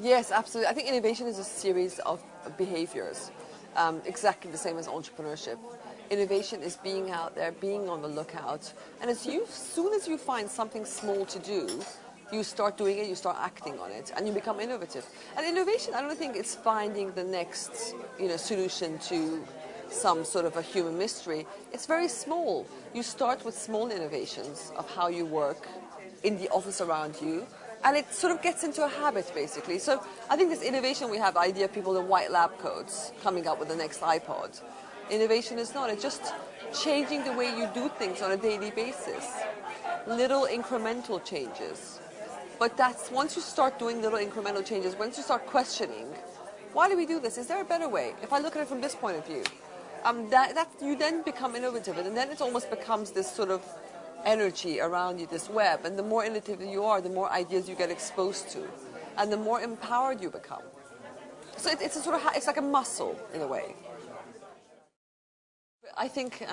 Yes, absolutely. I think innovation is a series of behaviors, exactly the same as entrepreneurship. Innovation is being out there, being on the lookout, and as soon as you find something small to do, you start doing it, you start acting on it, and you become innovative. And innovation, I don't think it's finding the next, solution to some sort of a human mystery. It's very small. You start with small innovations of how you work in the office around you, and it sort of gets into a habit, basically. So I think this innovation, we have the idea of people in white lab coats coming up with the next iPod. Innovation is not. It's just changing the way you do things on a daily basis. Little incremental changes. But that's, once you start doing little incremental changes, once you start questioning, why do we do this? Is there a better way? If I look at it from this point of view, that you then become innovative, and then it almost becomes this sort of energy around you, this web. And the more innovative you are, the more ideas you get exposed to, and the more empowered you become. So it's a sort of, it's like a muscle in a way. I think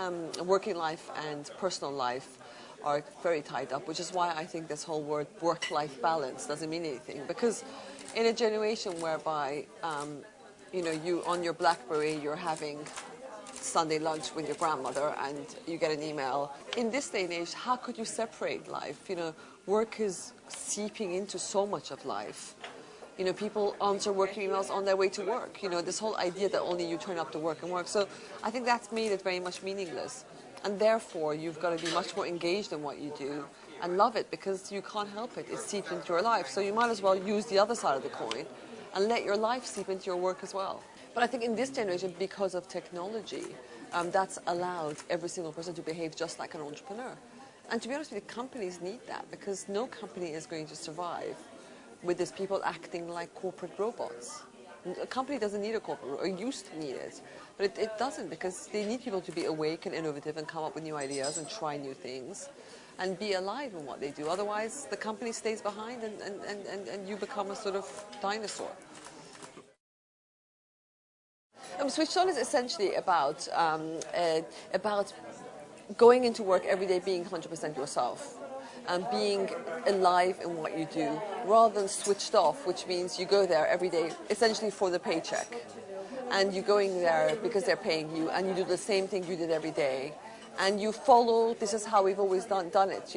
working life and personal life are very tied up, which is why I think this whole word work-life balance doesn't mean anything. Because in a generation whereby, you on your BlackBerry, you're having Sunday lunch with your grandmother and you get an email. In this day and age, how could you separate life? Work is seeping into so much of life. People answer work emails on their way to work. This whole idea that only you turn up to work and work. So I think that's made it very much meaningless. And therefore, you've got to be much more engaged in what you do and love it, because you can't help it. It seeps into your life. So you might as well use the other side of the coin and let your life seep into your work as well. But I think in this generation, because of technology, that's allowed every single person to behave just like an entrepreneur. And to be honest with you, companies need that, because no company is going to survive with these people acting like corporate robots. A company doesn't need a corporate, or used to need it, but it doesn't, because they need people to be awake and innovative and come up with new ideas and try new things and be alive in what they do. Otherwise, the company stays behind and you become a sort of dinosaur. Switched On is essentially about going into work every day being 100% yourself. And being alive in what you do, rather than switched off, which means you go there every day essentially for the paycheck. And you're going there because they're paying you, and you do the same thing you did every day. And you follow, this is how we've always done it,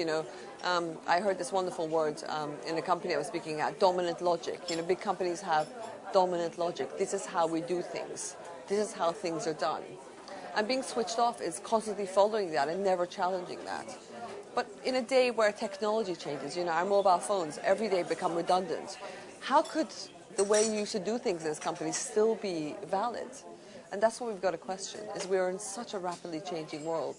I heard this wonderful word in a company I was speaking at, dominant logic. Big companies have dominant logic. This is how we do things. This is how things are done. And being switched off is constantly following that and never challenging that. But in a day where technology changes, our mobile phones every day become redundant, how could the way you used to do things in this company still be valid? And that's what we've got to question, is we're in such a rapidly changing world,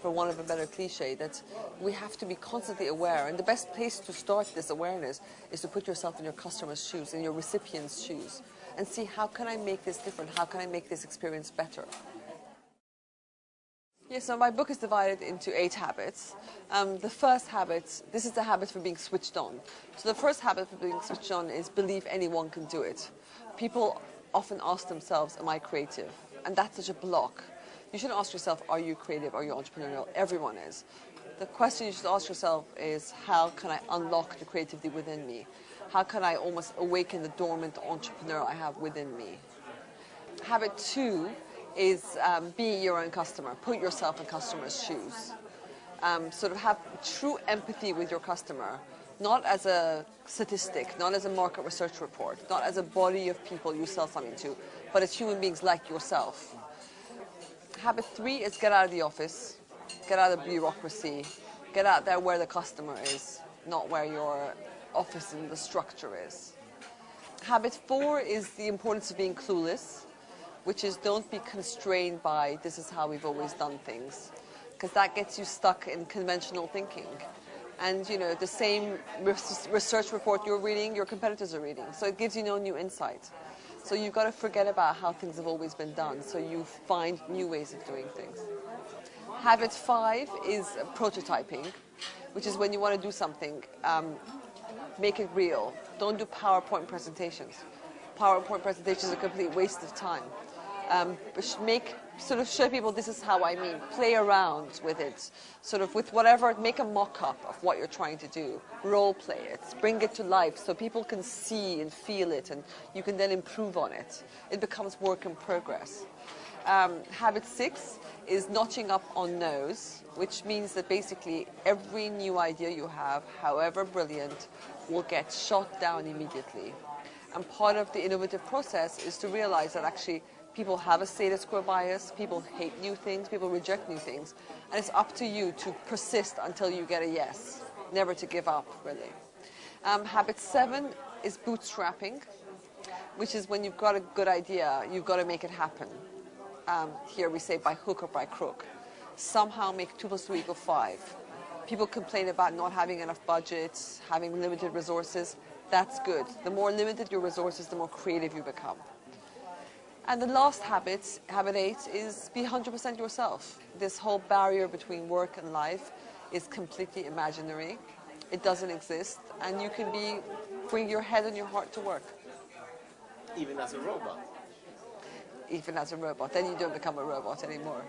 for want of a better cliche, that we have to be constantly aware. And the best place to start this awareness is to put yourself in your customer's shoes, in your recipient's shoes, and see, how can I make this different? How can I make this experience better? Yeah, so my book is divided into 8 habits. The first habit, this is the habit for being switched on. So the first habit for being switched on is believe anyone can do it. People often ask themselves, am I creative? And that's such a block. You shouldn't ask yourself, are you creative, are you entrepreneurial? Everyone is. The question you should ask yourself is, how can I unlock the creativity within me? How can I almost awaken the dormant entrepreneur I have within me? Habit 2 is be your own customer. Put yourself in customers' shoes. Sort of have true empathy with your customer, not as a statistic, not as a market research report, not as a body of people you sell something to, but as human beings like yourself. Habit 3 is get out of the office, get out of the bureaucracy, get out there where the customer is, not where your office and the structure is. Habit 4 is the importance of being clueless, which is don't be constrained by this is how we've always done things, because that gets you stuck in conventional thinking. And the same research report you're reading, your competitors are reading, so it gives you no new insight. So you've got to forget about how things have always been done, so you find new ways of doing things. Habit 5 is prototyping, which is when you want to do something, make it real. Don't do PowerPoint presentations. PowerPoint presentations are a complete waste of time. Sort of show people this is how I mean. Play around with it, sort of with whatever. Make a mock-up of what you're trying to do. Role play it. Bring it to life so people can see and feel it, and you can then improve on it. It becomes work in progress. Habit 6 is notching up on no's, which means that basically every new idea you have, however brilliant, will get shot down immediately. And part of the innovative process is to realize that actually people have a status quo bias, people hate new things, people reject new things, and it's up to you to persist until you get a yes, never to give up, really. Habit 7 is bootstrapping, which is when you've got a good idea, you've got to make it happen. Here we say by hook or by crook. Somehow make 2 + 2 = 5. People complain about not having enough budget, having limited resources. That's good. The more limited your resources, the more creative you become. And the last habit, habit 8, is be 100% yourself. This whole barrier between work and life is completely imaginary. It doesn't exist, and you can bring your head and your heart to work. Even as a robot? Even as a robot. Then you don't become a robot anymore.